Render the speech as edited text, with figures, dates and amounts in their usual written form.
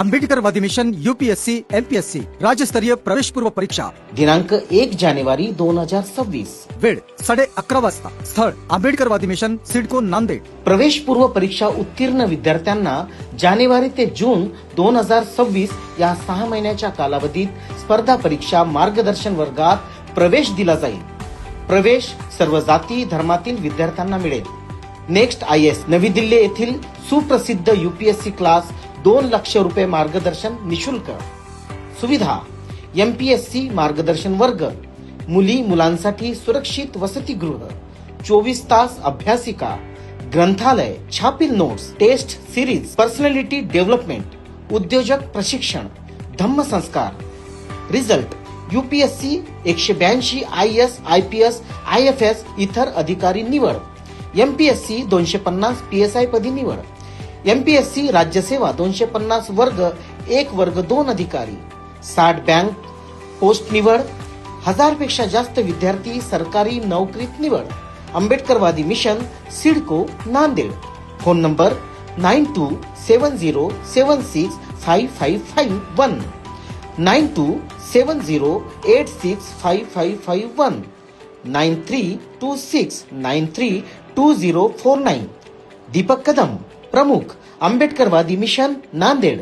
आंबेडकरवादी mission UPSC MPSC राज्यस्तरीय प्रवेश पूर्व परीक्षा दिनांक 1 जानेवारी 2026. वेळ 11:30 वाजता. स्थळ आंबेडकरवादी मिशन सिडको नांदेड. प्रवेश पूर्व परीक्षा उत्तीर्ण विद्यार्थ्यांना जानेवारी ते जून 2026 या 6 महिन्याच्या कालावधीत स्पर्धा परीक्षा मार्गदर्शन वर्गात प्रवेश दिला जाईल. प्रवेश सर्व जाती धर्मातील विद्यार्थ्यांना मिळेल. नेक्स्ट IAS नवी दिल्ली येथील सुप्रसिद्ध UPSC क्लास 2 लाख रुपये मार्गदर्शन निशुल्क. सुविधा MPSC मार्गदर्शन वर्ग, मुली मुलांसाठी सुरक्षित वसतिगृह, 24 तास अभ्यासिका, ग्रंथालय, छापील notes, test series, personality development, उद्योजक प्रशिक्षण, धम्मसंस्कार. Result UPSC 182 IAS IPS IFS इतर अधिकारी निवड. MPSC 250 PSI पदी निवड. MPSC राज्यसेवा 250 वर्ग 1 वर्ग 2 अधिकारी. 60 बँक पोस्ट निवड. 1000 पेक्षा जास्त विद्यार्थी सरकारी नोकरीत निवड. आंबेडकरवादी mission CIDCO Nanded. Phone number 9270765551 9270865551 9326932049. Deepak Kadam प्रमुख आंबेडकरवादी मिशन नांदेड.